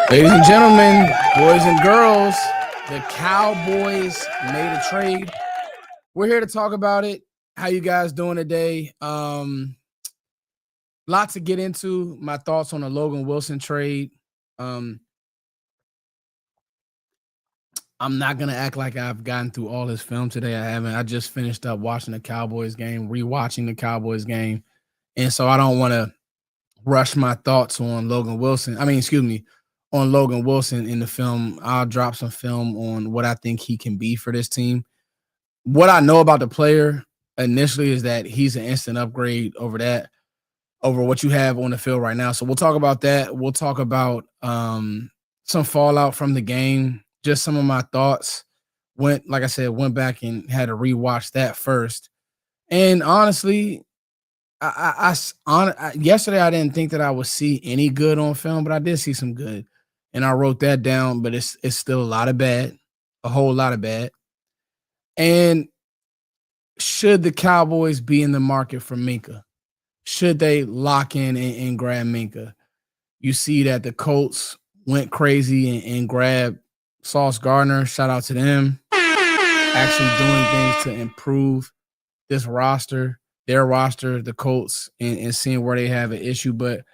Ladies and gentlemen, boys and girls, the Cowboys made a trade. We're here to talk about it. How you guys doing today? Lots to get into. My thoughts on the Logan Wilson trade. Um, I'm not gonna act like I've gotten through all his film today. I haven't. I just finished up watching the Cowboys game, rewatching the Cowboys game, and so I don't want to rush my thoughts on Logan Wilson. On Logan Wilson in the film. I'll drop some film on what I think he can be for this team. What I know about the player initially is that he's an instant upgrade over what you have on the field right now. So we'll talk about that. We'll talk about some fallout from the game, just some of my thoughts. Went back and had to rewatch that first. And honestly, yesterday I didn't think that I would see any good on film, but I did see some good. And I wrote that down, but it's still a lot of bad, a whole lot of bad. And should the Cowboys be in the market for Minkah? Should they lock in and grab Minkah? You see that the Colts went crazy and grabbed Sauce Gardner. Shout out to them. Actually doing things to improve this roster, their roster, the Colts, and seeing where they have an issue. But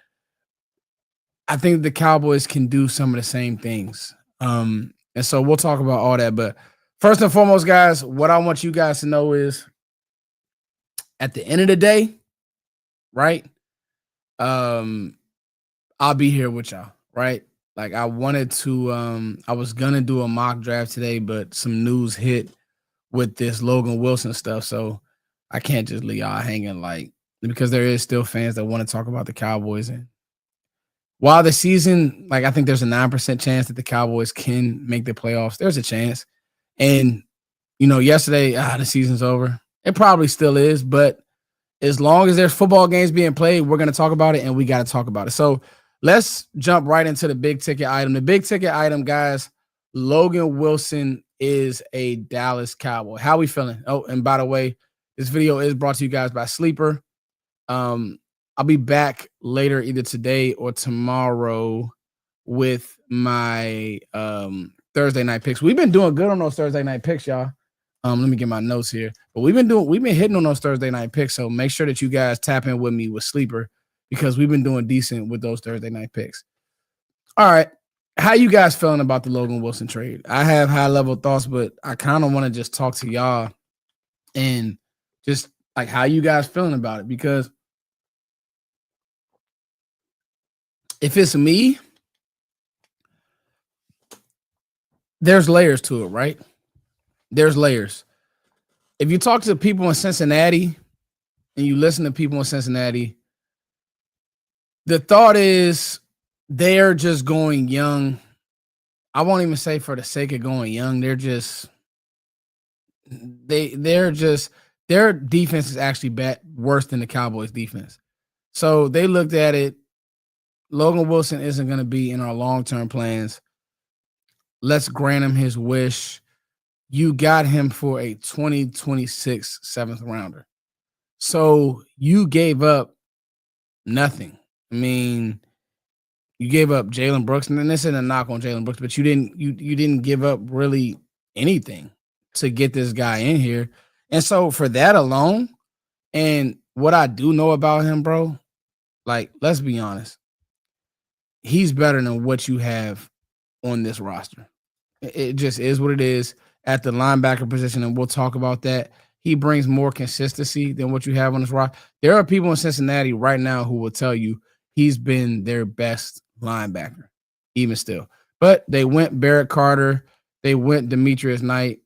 I think the Cowboys can do some of the same things. And so we'll talk about all that. But first and foremost, guys, what I want you guys to know is at the end of the day, right? I'll be here with y'all, right? Like I wanted to, I was gonna do a mock draft today, but some news hit with this Logan Wilson stuff. So I can't just leave y'all hanging because there is still fans that want to talk about the Cowboys. And while the season, I think there's a 9% chance that the Cowboys can make the playoffs. There's a chance. And, yesterday, the season's over. It probably still is, but as long as there's football games being played, we're going to talk about it, and we got to talk about it. So let's jump right into the big ticket item. The big ticket item, guys, Logan Wilson is a Dallas Cowboy. How we feeling? Oh, and by the way, this video is brought to you guys by Sleeper. I'll be back later either today or tomorrow with my Thursday night picks. We've been doing good on those Thursday night picks, y'all. Let me get my notes here. But we've been hitting on those Thursday night picks. So make sure that you guys tap in with me with Sleeper because we've been doing decent with those Thursday night picks. All right. How you guys feeling about the Logan Wilson trade? I have high level thoughts, but I kind of want to just talk to y'all and just how you guys feeling about it, because if it's me, there's layers to it, right? There's layers. If you talk to people in Cincinnati and you listen to people in Cincinnati, the thought is they're just going young. I won't even say for the sake of going young. They're just their defense is actually worse than the Cowboys defense. So they looked at it. Logan Wilson isn't going to be in our long-term plans. Let's grant him his wish. You got him for a 2026 seventh rounder. So you gave up nothing. I mean, you gave up Jalen Brooks, and this isn't a knock on Jalen Brooks, but you didn't give up really anything to get this guy in here. And so for that alone, and what I do know about him, bro, let's be honest. He's better than what you have on this roster. It just is what it is at the linebacker position, and we'll talk about that. He brings more consistency than what you have on this roster. There are people in Cincinnati right now who will tell you he's been their best linebacker, even still. But they went Barrett Carter. They went Demetrius Knight.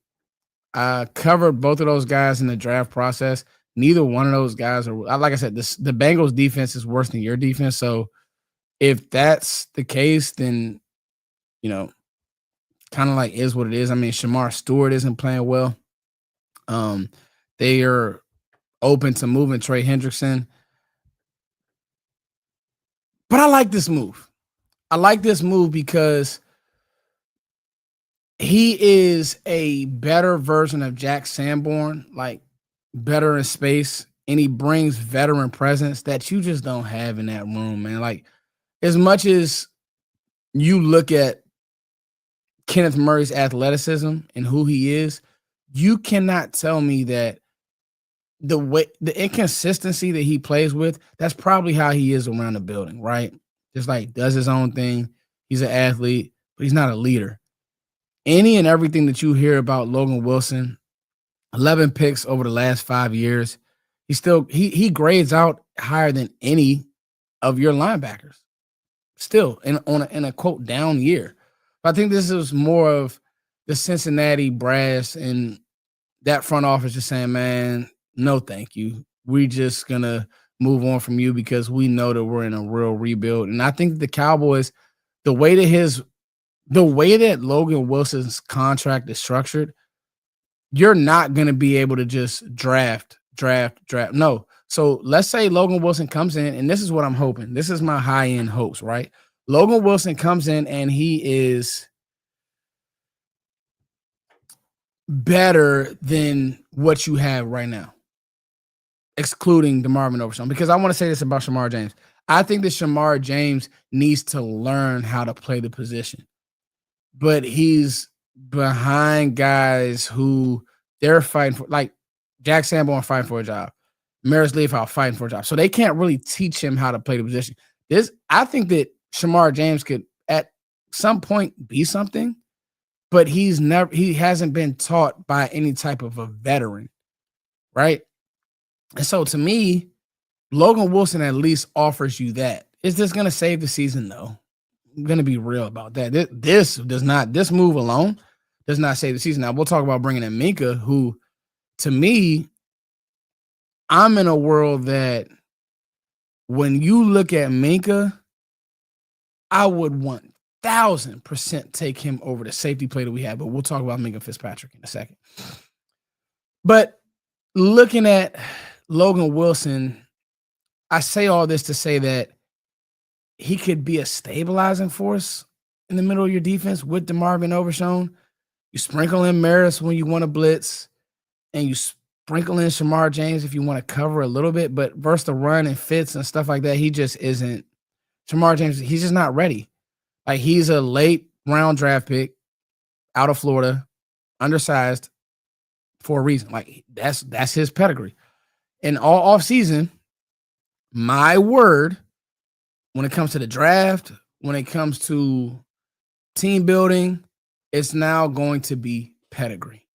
I covered both of those guys in the draft process. Neither one of those guys are, like I said, the Bengals defense is worse than your defense. So if that's the case, then, kind of is what it is. I mean, Shamar Stewart isn't playing well. They are open to moving Trey Hendrickson. But I like this move. I like this move because he is a better version of Jack Sanborn, better in space, and he brings veteran presence that you just don't have in that room, man. As much as, you look at Kenneth Murray's athleticism and who he is, you cannot tell me that the inconsistency that he plays with, that's probably how he is around the building, right? Just like does his own thing. He's an athlete, but he's not a leader. Any and everything that you hear about Logan Wilson, 11 picks over the last 5 years, he grades out higher than any of your linebackers. Still in a quote down year. But I think this is more of the Cincinnati brass and that front office just saying, man, no, thank you. We're just gonna move on from you because we know that we're in a real rebuild. And I think the Cowboys, the way that Logan Wilson's contract is structured, you're not gonna be able to just draft. No. So let's say Logan Wilson comes in, and this is what I'm hoping. This is my high-end hopes, right? Logan Wilson comes in and he is better than what you have right now, excluding DeMarvin Overshown. Because I want to say this about Shamar James. I think that Shamar James needs to learn how to play the position. But he's behind guys who they're fighting for, like Jack Sanborn fighting for a job. Maris Leafhouse fighting for a job. So they can't really teach him how to play the position. I think that Shamar James could at some point be something, but he hasn't been taught by any type of a veteran, right? And so to me, Logan Wilson at least offers you that. Is this going to save the season? No. I'm going to be real about that. This move alone does not save the season. Now we'll talk about bringing in Minkah, who to me, I'm in a world that when you look at Minkah, I would 1,000% take him over the safety play that we have, but we'll talk about Minkah FitzPatrick in a second. But looking at Logan Wilson, I say all this to say that he could be a stabilizing force in the middle of your defense with DeMarvin Overshown. You sprinkle in Maris when you want to blitz, and you sprinkle in Shamar James if you want to cover a little bit, but versus the run and fits and stuff like that, he just isn't. Shamar James, he's just not ready. Like, he's a late round draft pick out of Florida, undersized for a reason. Like, that's his pedigree. And all offseason, my word, when it comes to the draft, when it comes to team building, it's now going to be pedigree.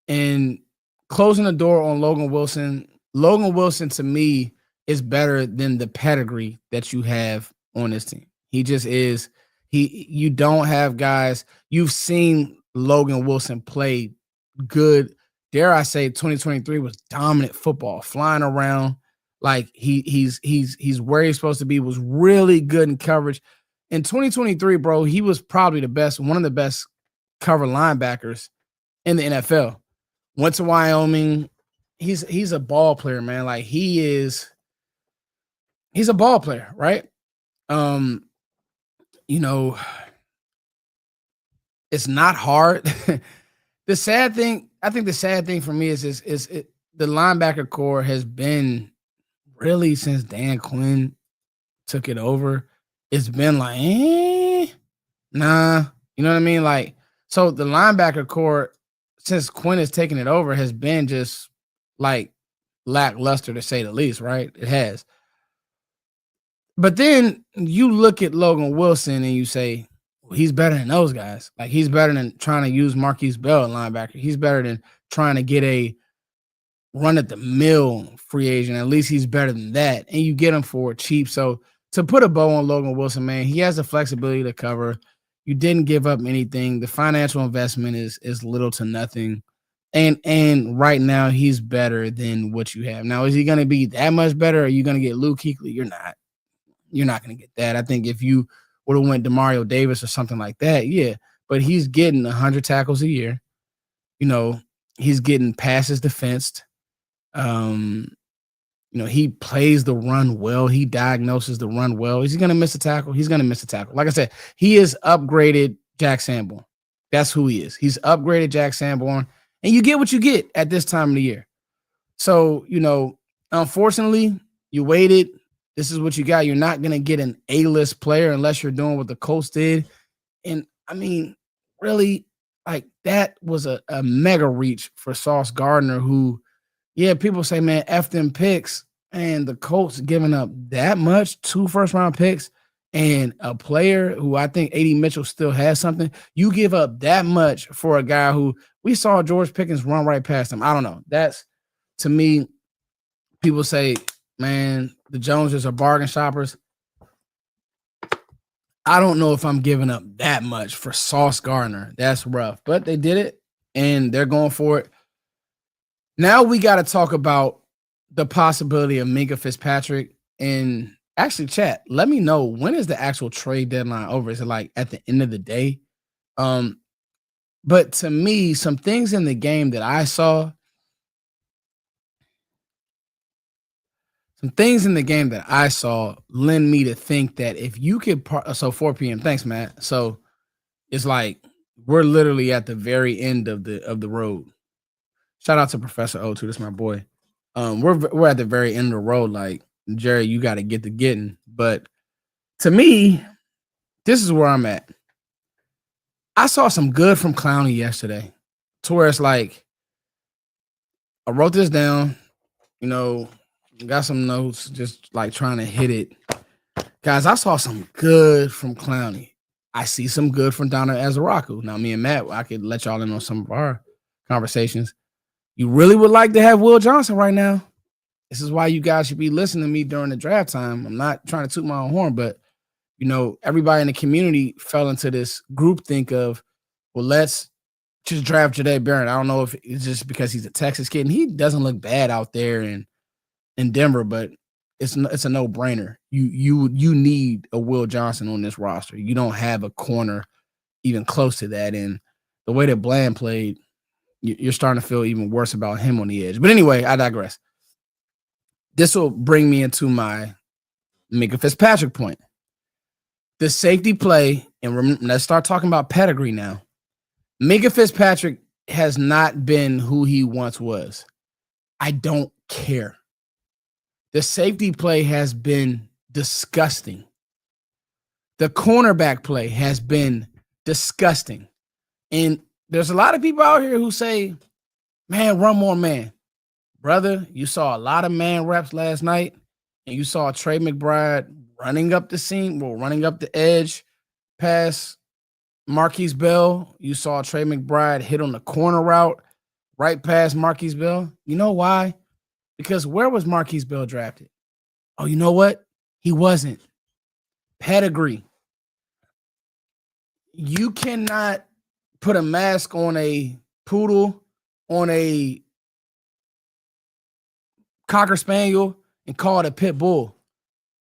And closing the door on Logan Wilson to me is better than the pedigree that you have on this team. He just is. You don't have guys. You've seen Logan Wilson play good. Dare I say 2023 was dominant football, flying around. Like he's where he's supposed to be, was really good in coverage. In 2023, bro, he was probably one of the best cover linebackers in the NFL. Went to Wyoming. He's a ball player, man. Like he's a ball player, right? It's not hard. The sad thing for me is the linebacker core has been really since Dan Quinn took it over. It's been like, nah, you know what I mean? Like, so the linebacker core since Quinn has taken it over has been just like lackluster to say the least, right? It has. But then you look at Logan Wilson and you say, well, he's better than those guys. Like, he's better than trying to use Marquise Bell at linebacker. He's better than trying to get a run at the mill free agent. At least he's better than that. And you get him for cheap. So to put a bow on Logan Wilson, man, he has the flexibility to cover. You didn't give up anything. The financial investment is little to nothing. And right now he's better than what you have. Now, is he going to be that much better? Or are you going to get Luke Kuechly? You're not. You're not going to get that. I think if you would have went Demario Davis or something like that, yeah. But he's getting 100 tackles a year. He's getting passes defensed. He plays the run well. He diagnoses the run well. Is he going to miss a tackle? He's going to miss a tackle. Like I said, he is upgraded Jack Sanborn. That's who he is. He's upgraded Jack Sanborn. And you get what you get at this time of the year. So, unfortunately, you waited. This is what you got. You're not going to get an A-list player unless you're doing what the Colts did. And I mean, really, like that was a mega reach for Sauce Gardner, who, yeah, people say, man, F them picks. And the Colts giving up that much, 2 first-round picks, and a player who I think A.D. Mitchell still has something. You give up that much for a guy who we saw George Pickens run right past him. I don't know. That's, to me, people say, man, the Joneses are bargain shoppers. I don't know if I'm giving up that much for Sauce Gardner. That's rough. But they did it, and they're going for it. Now we got to talk about the possibility of Minkah FitzPatrick. And actually, chat, let me know, when is the actual trade deadline over? Is it like at the end of the day? But to me, some things in the game that I saw, lend me to think that if you could, so 4 p.m. Thanks, Matt. So it's like we're literally at the very end of the road. Shout out to Professor O too. That's my boy. We're at the very end of the road. Like, Jerry, you got to get the getting. But to me, this is where I'm at. I saw some good from Clowney yesterday, to where it's like, I wrote this down, got some notes, just like trying to hit it. Guys, I saw some good from Clowney. I see some good from Donna Azaraku. Now, me and Matt, I could let y'all in on some of our conversations. You really would like to have Will Johnson right now. This is why you guys should be listening to me during the draft time. I'm not trying to toot my own horn, but, everybody in the community fell into this groupthink of, well, let's just draft Jahdae Barron. I don't know if it's just because he's a Texas kid, and he doesn't look bad out there in Denver, but it's a no-brainer. You need a Will Johnson on this roster. You don't have a corner even close to that, and the way that Bland played, you're starting to feel even worse about him on the edge. But anyway, I digress. This will bring me into my Minkah FitzPatrick point. The safety play, and let's start talking about pedigree now. Minkah FitzPatrick has not been who he once was. I don't care. The safety play has been disgusting. The cornerback play has been disgusting. And there's a lot of people out here who say, man, run more man. Brother, you saw a lot of man reps last night, and you saw Trey McBride running up the seam, running up the edge past Marquise Bell. You saw Trey McBride hit on the corner route right past Marquise Bell. You know why? Because where was Marquise Bell drafted? Oh, you know what? He wasn't. Pedigree. You cannot put a mask on a poodle, on a Cocker Spaniel, and call it a pit bull.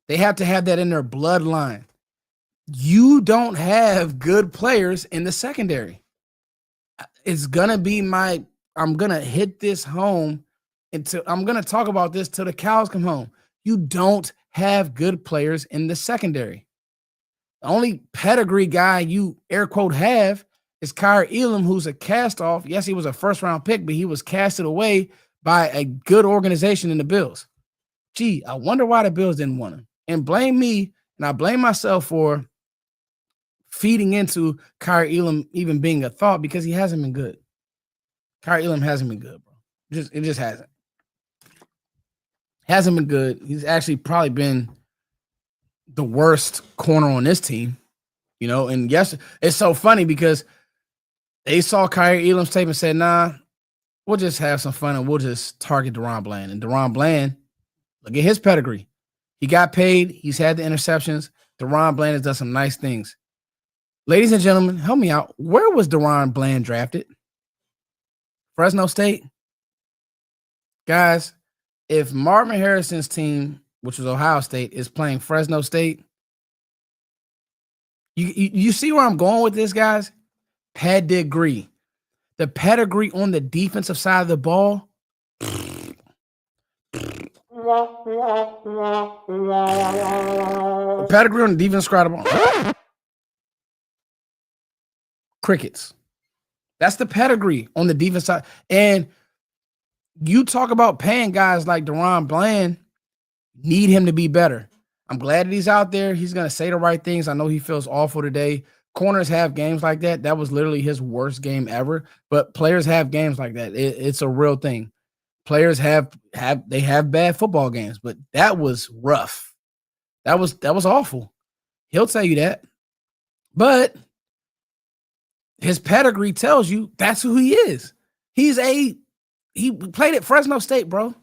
They have to have that in their bloodline. You don't have good players in the secondary. It's going to be I'm going to hit this home until I'm going to talk about this till the cows come home. You don't have good players in the secondary. The only pedigree guy you air quote have is Kyer Elam, who's a cast off. Yes, he was a first round pick, but he was casted away by a good organization in the Bills. Gee, I wonder why the Bills didn't want him. And blame me, and I blame myself for feeding into Kyer Elam even being a thought, because he hasn't been good. Kyer Elam hasn't been good, bro. It just hasn't. Hasn't been good. He's actually probably been the worst corner on this team, And yes, it's so funny because they saw Kyer Elam's tape and said, nah, we'll just have some fun and we'll just target DaRon Bland. And DaRon Bland, look at his pedigree. He got paid. He's had the interceptions. DaRon Bland has done some nice things. Ladies and gentlemen, help me out. Where was DaRon Bland drafted? Fresno State? Guys, if Marvin Harrison's team, which was Ohio State, is playing Fresno State, you see where I'm going with this, guys? Pedigree. The pedigree on the defensive side of the ball. The pedigree on the defense side of the ball. Crickets. That's the pedigree on the defense side. And you talk about paying guys like DaRon Bland, need him to be better. I'm glad that he's out there. He's gonna say the right things. I know he feels awful today. Corners have games like that. That was literally his worst game ever. But players have games like that. It's a real thing. Players have bad football games, but that was rough. That was awful. He'll tell you that. But his pedigree tells you that's who he is. He played at Fresno State, bro.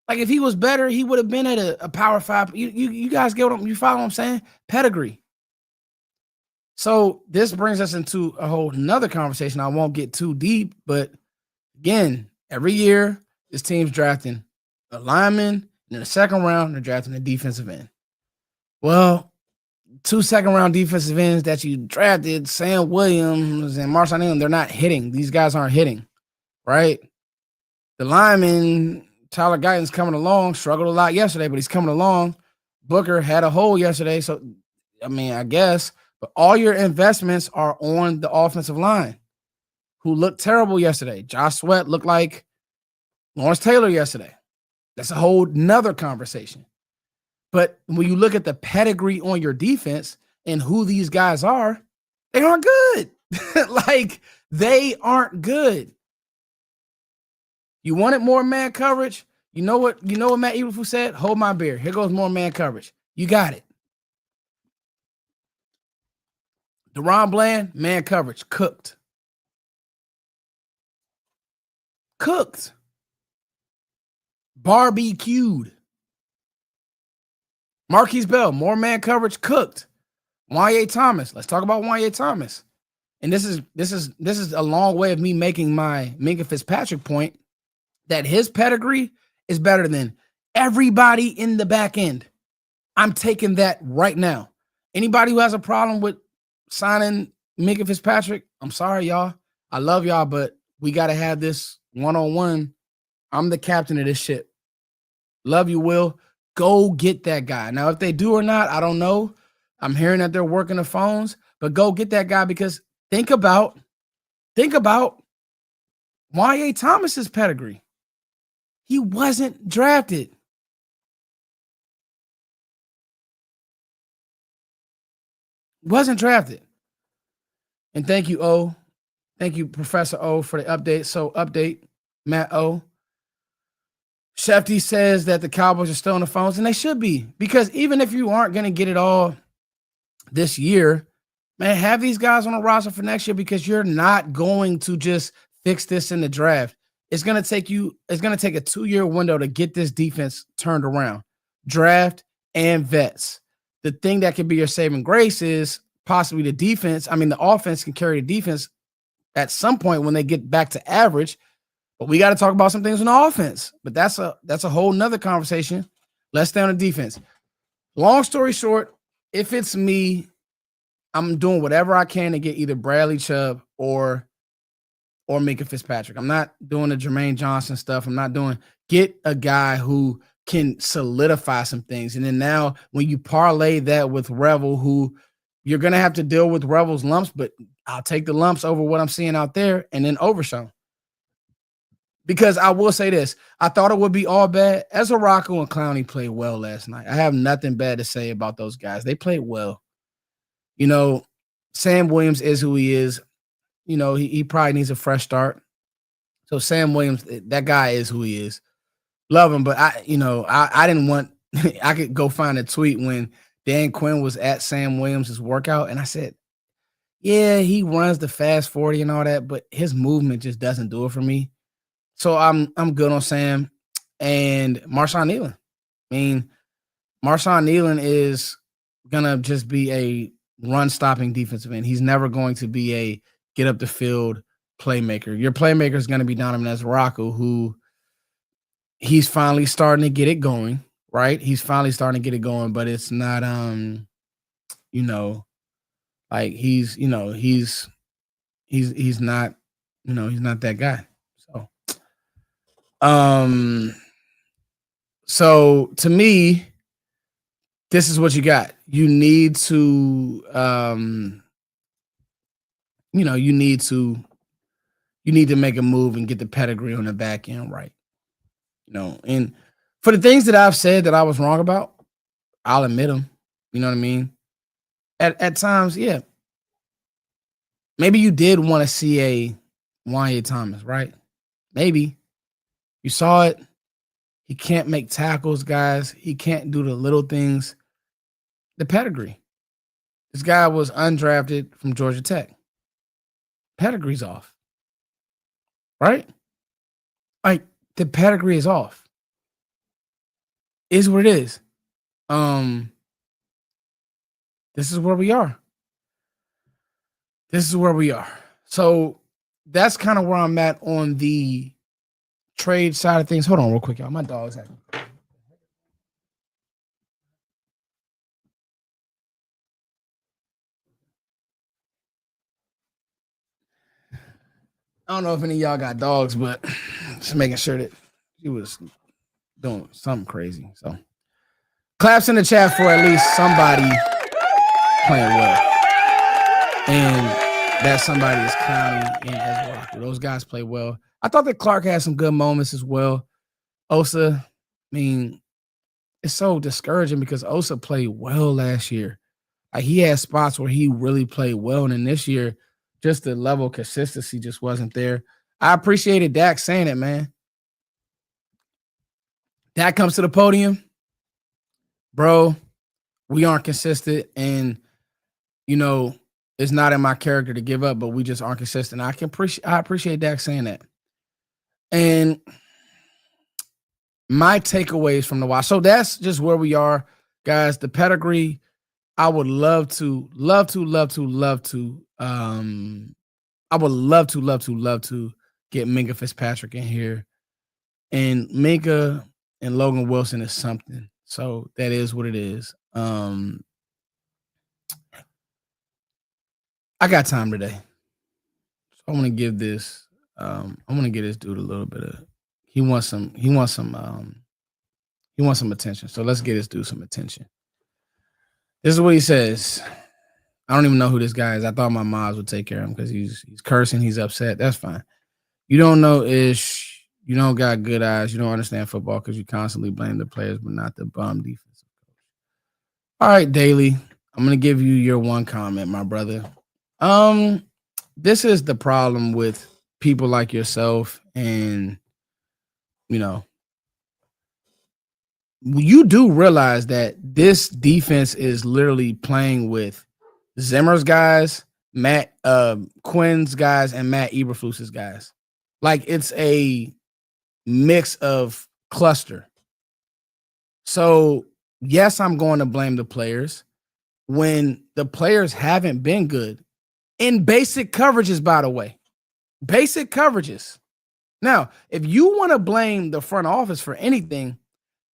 Like if he was better, he would have been at a Power 5. You guys get what you follow what I'm saying? Pedigree. So this brings us into a whole nother conversation. I won't get too deep, but again, every year this team's drafting a lineman, and in the second round, they're drafting a defensive end. Well, 2 second-round defensive ends that you drafted, Sam Williams and Marshawn Allen, they're not hitting. These guys aren't hitting, right? The lineman, Tyler Guyton's coming along, struggled a lot yesterday, but he's coming along. Booker had a hole yesterday, so, I mean, I guess. But all your investments are on the offensive line, who looked terrible yesterday. Josh Sweat looked like Lawrence Taylor yesterday. That's a whole nother conversation. But when you look at the pedigree on your defense and who these guys are, they aren't good. Like, they aren't good. You wanted more man coverage? You know what Matt Eberflus said? Hold my beer. Here goes more man coverage. You got it. DaRon Bland, man coverage, cooked. Cooked. Barbecued. Marquise Bell, more man coverage, cooked. Wanye Thomas, let's talk about Wanye Thomas. And this is a long way of me making my Minkah FitzPatrick point that his pedigree is better than everybody in the back end. I'm taking that right now. Anybody who has a problem with signing Minkah FitzPatrick, I'm sorry, y'all. I love y'all, but we got to have this one-on-one. I'm the captain of this shit. Love you, Will. Go get that guy. Now, if they do or not, I don't know. I'm hearing that they're working the phones, but go get that guy because think about Wanye Thomas's pedigree. He wasn't drafted. Wasn't drafted. And thank you, O. Thank you, Professor O, for the update. So, update, Matt O. Shefty says that the Cowboys are still on the phones, and they should be. Because even if you aren't going to get it all this year, man, have these guys on the roster for next year because you're not going to just fix this in the draft. It's going to take a 2-year window to get this defense turned around. Draft and vets. The thing that could be your saving grace is possibly the defense. I mean, the offense can carry the defense at some point when they get back to average. But we got to talk about some things on the offense. But that's a whole nother conversation. Let's stay on the defense. Long story short, if it's me, I'm doing whatever I can to get either Bradley Chubb or Minkah FitzPatrick. I'm not doing the Jermaine Johnson stuff. I'm not doing get a guy who can solidify some things. And then now when you parlay that with Revel, who you're going to have to deal with Revel's lumps, but I'll take the lumps over what I'm seeing out there and then Overshown. Because I will say this, I thought it would be all bad. Ezra Rocco and Clowney played well last night. I have nothing bad to say about those guys. They played well. You know, Sam Williams is who he is. You know, he probably needs a fresh start. So Sam Williams, that guy is who he is. Love him, but I didn't want – I could go find a tweet when Dan Quinn was at Sam Williams' workout, and I said, yeah, he runs the fast 40 and all that, but his movement just doesn't do it for me. So I'm good on Sam and Marshawn Allen. I mean, Marshawn Allen is gonna just be a run-stopping defensive end. He's never going to be a get up the field playmaker. Your playmaker is going to be Donovan Ezra-Rocco, who he's finally starting to get it going. Right? He's finally starting to get it going, but it's not like he's not he's not that guy. So to me, this is what you got. You need to, you need to make a move and get the pedigree on the back end right. And for the things that I've said that I was wrong about, I'll admit them. You know what I mean? At times, yeah. Maybe you did want to see a Wanya Thomas, right? Maybe. You saw it. He can't make tackles, guys. He can't do the little things. The pedigree. This guy was undrafted from Georgia Tech. Pedigree's off. Right? Like, the pedigree is off. Is what it is. This is where we are. This is where we are. So that's kind of where I'm at on the trade side of things. Hold on real quick, y'all. My dog's acting. I don't know if any of y'all got dogs, but just making sure that he was doing something crazy. So claps in the chat for at least somebody playing well. And that somebody is Clowney and Ezra Walker. Those guys play well. I thought that Clark had some good moments as well. Osa, I mean, it's so discouraging because Osa played well last year. Like, he had spots where he really played well, and then this year, just the level of consistency just wasn't there. I appreciated Dak saying it, man. Dak comes to the podium, bro, we aren't consistent, and, you know, it's not in my character to give up, but we just aren't consistent. I appreciate Dak saying that. And my takeaways from the watch. So that's just where we are, guys. The pedigree, I would love to I would love to get Minkah FitzPatrick in here. And Minkah and Logan Wilson is something. So that is what it is. I got time today. So I want to give this dude a little bit of he wants some attention. So let's get this dude some attention. This is what he says. I don't even know who this guy is. I thought my moms would take care of him because he's cursing, he's upset. That's fine. You don't know Ish. You don't got good eyes. You don't understand football because you constantly blame the players, but not the bum defensive coach. All right, Daily. I'm gonna give you your one comment, my brother. This is the problem with people like yourself, and you know, you do realize that this defense is literally playing with Zimmer's guys, Matt Quinn's guys, and Matt Eberflus's guys. Like, it's a mix of cluster. So yes, I'm going to blame the players when the players haven't been good in basic coverages, by the way. Basic coverages. Now, if you want to blame the front office for anything,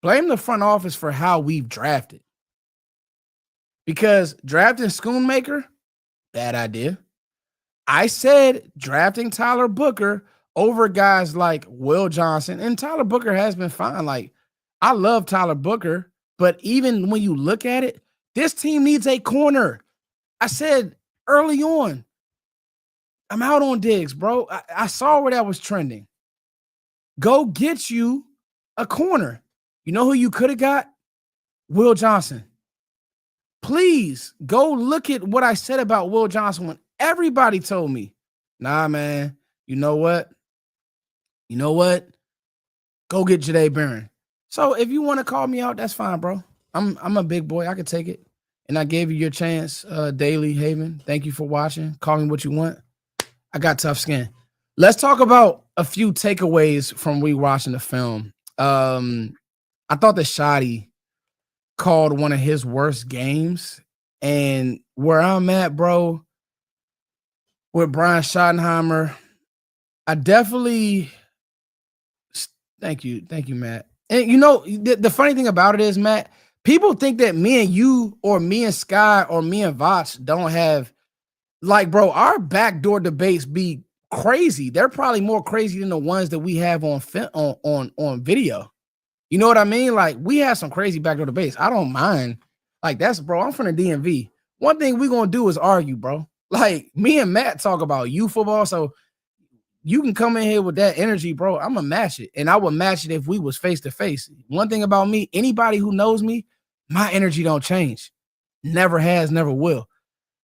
blame the front office for how we've drafted. Because drafting Schoonmaker, bad idea. I said drafting Tyler Booker over guys like Will Johnson, and Tyler Booker has been fine. Like, I love Tyler Booker, but even when you look at it, this team needs a corner. I said early on, I'm out on Diggs, bro. I saw where that was trending. Go get you a corner. You know who you could have got? Will Johnson. Please go look at what I said about Will Johnson when everybody told me, nah, man, you know what? Go get Jahdae Barron. So if you want to call me out, that's fine, bro. I'm a big boy. I can take it. And I gave you your chance, Daily Haven. Thank you for watching. Call me what you want. I got tough skin. Let's talk about a few takeaways from rewatching the film. I thought that Shotty called one of his worst games. And where I'm at, bro, with Brian Schottenheimer, I definitely thank you, Matt. And you know, the funny thing about it is, Matt, people think that me and you or me and Sky or me and Voch don't have, like, bro, our backdoor debates be crazy. They're probably more crazy than the ones that we have on video. You know what I mean? Like, we have some crazy backdoor debates. I don't mind. Like, that's, bro, I'm from the DMV. One thing we're going to do is argue, bro. Like, me and Matt talk about youth football, so you can come in here with that energy, bro. I'm going to match it, and I would match it if we was face-to-face. One thing about me, anybody who knows me, My energy don't change. Never has, never will.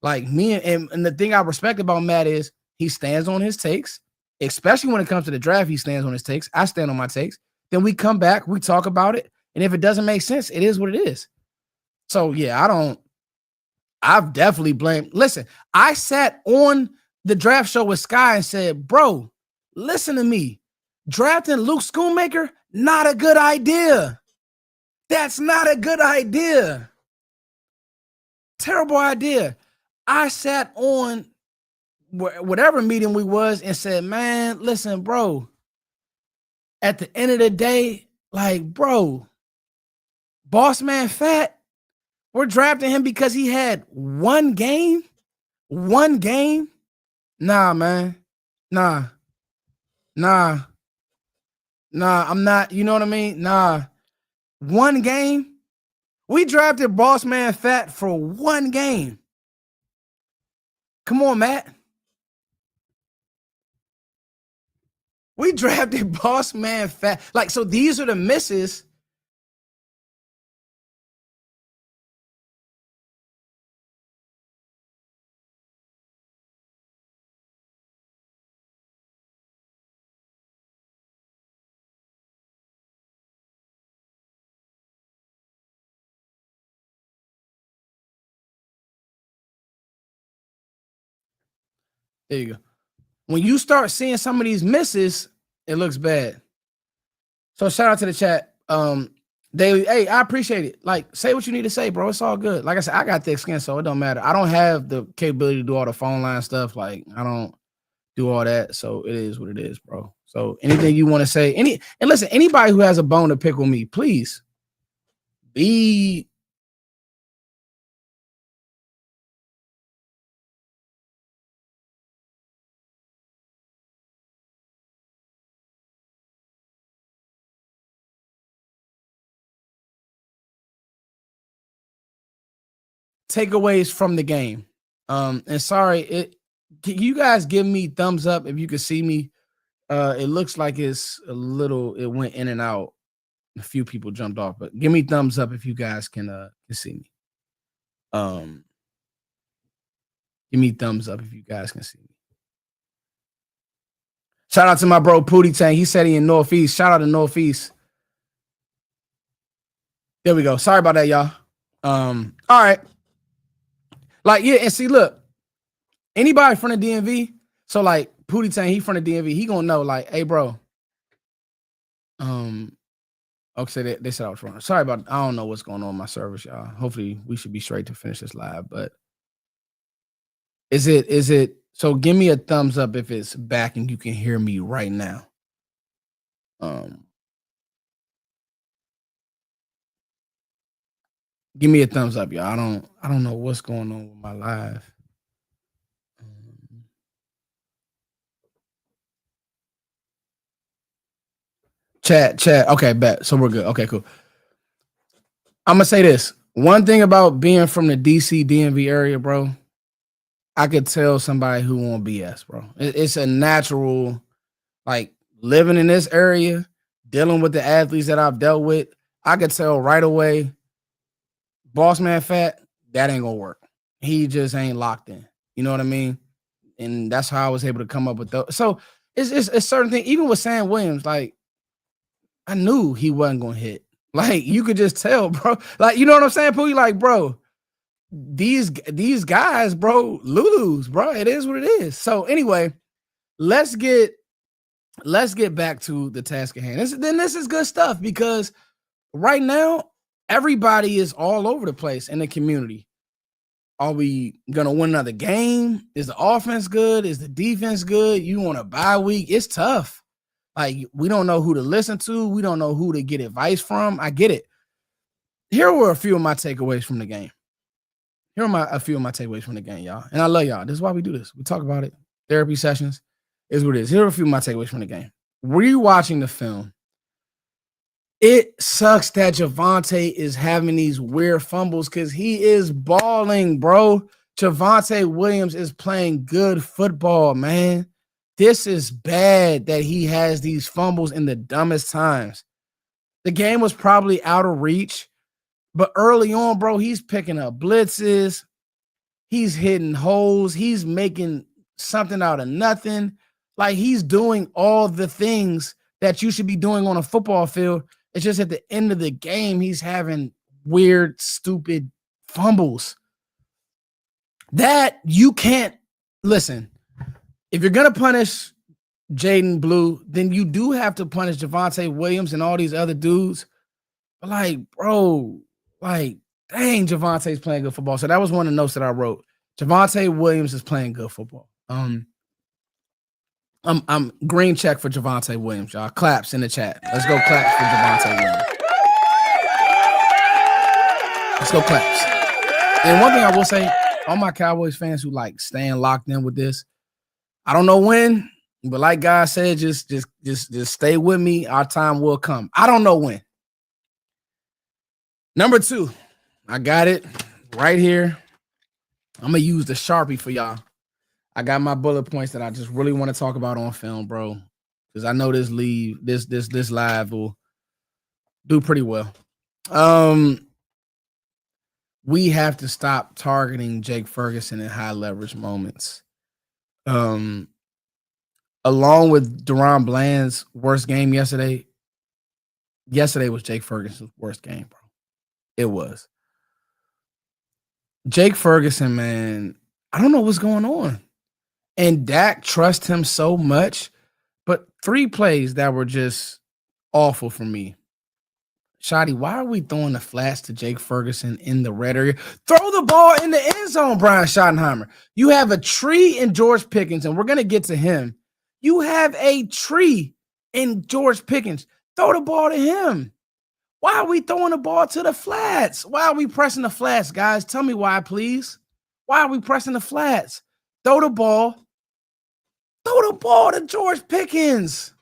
Like me and the thing I respect about Matt is he stands on his takes, especially when it comes to the draft. He stands on his takes. I stand on my takes. Then we come back, we talk about it, and if it doesn't make sense, it is what it is. So yeah, I've definitely blamed. Listen, I sat on the draft show with Sky and said, bro, listen to me. Drafting Luke Schoonmaker, not a good idea. That's not a good idea. Terrible idea. I sat on whatever meeting we was and said, man, listen, bro, at the end of the day, like, bro, boss man fat, we're drafting him because he had one game. Nah, man. Nah, I'm not, you know what I mean? Nah, one game. We drafted boss man fat for one game. Come on, Matt. We drafted boss man fat. Like, so these are the misses. There you go. When you start seeing some of these misses, it looks bad. So shout out to the chat. Daily, hey, I appreciate it. Like, say what you need to say, bro. It's all good. Like I said, I got thick skin, so it don't matter. I don't have the capability to do all the phone line stuff. Like, I don't do all that. So it is what it is, bro. So anything you want to say, and listen, anybody who has a bone to pick with me, please be takeaways from the game. And sorry, can you guys give me thumbs up if you can see me? It looks like it's a little, it went in and out. A few people jumped off, but give me thumbs up if you guys can see me. Give me thumbs up if you guys can see me. Shout out to my bro Pootie Tang. He said he in Northeast. Shout out to Northeast. There we go. Sorry about that, y'all. All right. Like, yeah, and see, look, anybody from the DMV, so like Pootie Tang, he from the DMV, he gonna know, like, hey, bro. Okay, they said I was wrong. Sorry about, I don't know what's going on in my service, y'all. Hopefully we should be straight to finish this live, but is it, so give me a thumbs up if it's back and you can hear me right now. Give me a thumbs up, y'all. I don't know what's going on with my live. Chat. Okay, bet. So we're good. Okay, cool. I'm gonna say this. One thing about being from the DC DMV area, bro, I could tell somebody who won't BS, bro. It's a natural, like, living in this area, dealing with the athletes that I've dealt with. I could tell right away, boss man fat, that ain't gonna work. He just ain't locked in. You know what I mean? And that's how I was able to come up with those. So it's a certain thing. Even with Sam Williams, like, I knew he wasn't gonna hit. Like, you could just tell, bro. Like, you know what I'm saying, Pooh? Like, bro, these guys, bro, Lulus, bro. It is what it is. So anyway, let's get back to the task at hand. This is good stuff because right now everybody is all over the place in the community. Are we gonna win another game? Is the offense good? Is the defense good? You want a bye week? It's tough. Like, we don't know who to listen to. We don't know who to get advice from. I get it. Here were a few of my takeaways from the game. A few of my takeaways from the game, y'all. And I love y'all. This is why we do this. We talk about it. Therapy sessions is what it is. Here are a few of my takeaways from the game. Rewatching the film, it sucks that Javonte is having these weird fumbles because he is balling, bro. Javonte Williams is playing good football, man. This is bad that he has these fumbles in the dumbest times. The game was probably out of reach. But early on, bro, he's picking up blitzes. He's hitting holes. He's making something out of nothing. Like, he's doing all the things that you should be doing on a football field. It's just at the end of the game, he's having weird, stupid fumbles. That you can't listen. If you're gonna punish Jaden Blue, then you do have to punish Javonte Williams and all these other dudes. But like, bro, like, dang, Javonte's playing good football. So that was one of the notes that I wrote. Javonte Williams is playing good football. I'm green check for Javonte Williams, y'all. Claps in the chat. Let's go claps for Javonte Williams. Let's go claps. And one thing I will say, all my Cowboys fans who like staying locked in with this, I don't know when, but like God said, just stay with me. Our time will come. I don't know when. Number 2, I got it right here. I'm gonna use the Sharpie for y'all. I got my bullet points that I just really want to talk about on film, bro, because I know this live will do pretty well. We have to stop targeting Jake Ferguson in high leverage moments. Along with Deron Bland's worst game yesterday. Yesterday was Jake Ferguson's worst game, bro. It was. Jake Ferguson, man, I don't know what's going on. And Dak trusts him so much, but 3 plays that were just awful for me. Shotty, why are we throwing the flats to Jake Ferguson in the red area? Throw the ball in the end zone, Brian Schottenheimer. You have a tree in George Pickens, and we're going to get to him. You have a tree in George Pickens. Throw the ball to him. Why are we throwing the ball to the flats? Why are we pressing the flats, guys? Tell me why, please. Why are we pressing the flats? Throw the ball. Throw the ball to George Pickens.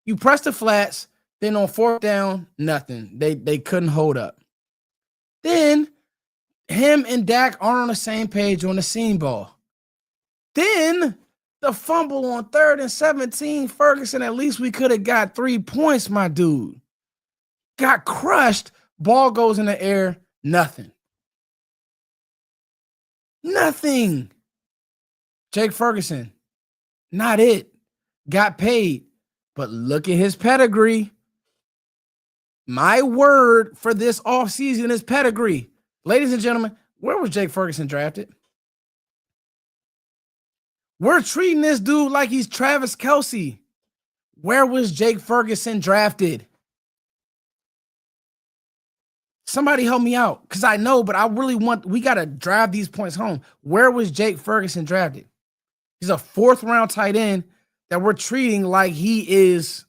You press the flats. Then on 4th down, nothing. They couldn't hold up. Then him and Dak aren't on the same page on the seam ball. Then the fumble on 3rd and 17, Ferguson, at least we could have got 3 points, my dude. Got crushed. Ball goes in the air. Nothing. Nothing. Jake Ferguson, not it. Got paid. But look at his pedigree. My word for this offseason is pedigree. Ladies and gentlemen, where was Jake Ferguson drafted? We're treating this dude like he's Travis Kelce. Where was Jake Ferguson drafted? Somebody help me out, because I know, but I really we got to drive these points home. Where was Jake Ferguson drafted? He's a 4th round tight end that we're treating like he is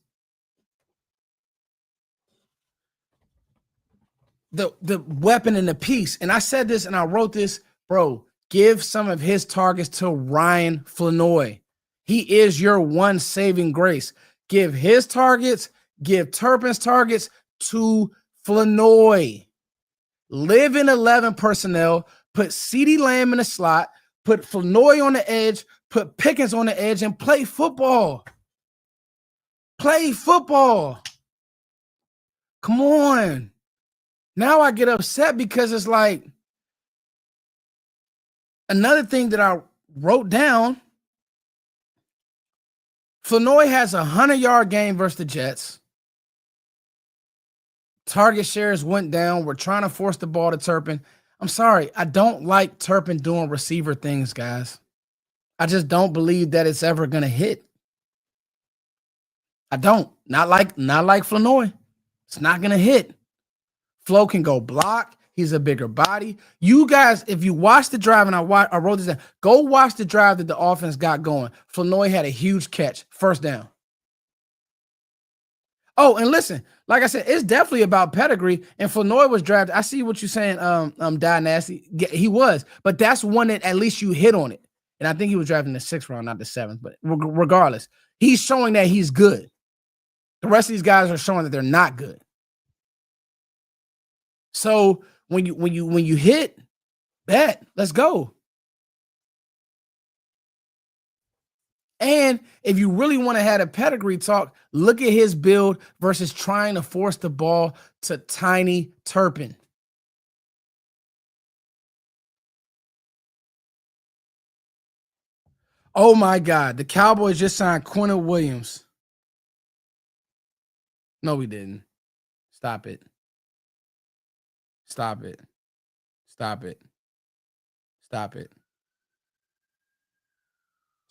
the weapon and the piece. And I said this and I wrote this, bro, give some of his targets to Ryan Flanoy. He is your one saving grace. Give his targets, give Turpin's targets to Flanoy. Live in 11 personnel, put CeeDee Lamb in the slot, put Flanoy on the edge, put Pickens on the edge, and play football. Play football. Come on. Now I get upset because it's like another thing that I wrote down. Flanoy has a 100-yard game versus the Jets. Target shares went down. We're trying to force the ball to Turpin. I'm sorry. I don't like Turpin doing receiver things, guys. I just don't believe that it's ever going to hit. I don't. Not like Flanoy. It's not going to hit. Flo can go block. He's a bigger body. You guys, if you watch the drive, and I wrote this down, go watch the drive that the offense got going. Flanoy had a huge catch. 1st down. Oh, and listen, like I said, it's definitely about pedigree. And Flanoy was drafted. I see what you're saying, Die Nasty. He was, but that's one that at least you hit on it. And I think he was drafted in the 6th round, not the 7th. But regardless, he's showing that he's good. The rest of these guys are showing that they're not good. So when you hit, bet, let's go. And if you really want to have a pedigree talk, look at his build versus trying to force the ball to Tiny Turpin. Oh my God. The Cowboys just signed Quentin Williams. No, we didn't. Stop it. Stop it. Stop it. Stop it.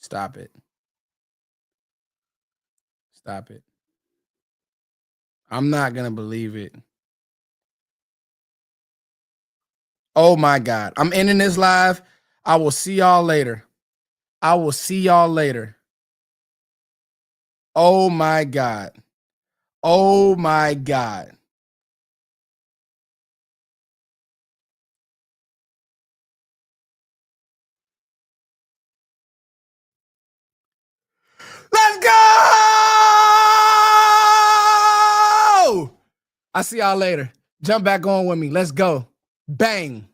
Stop it. Stop it. I'm not going to believe it. Oh my God. I'm ending this live. I will see y'all later. I will see y'all later. Oh my God. Oh my God. Let's go! I see y'all later. Jump back on with me. Let's go. Bang.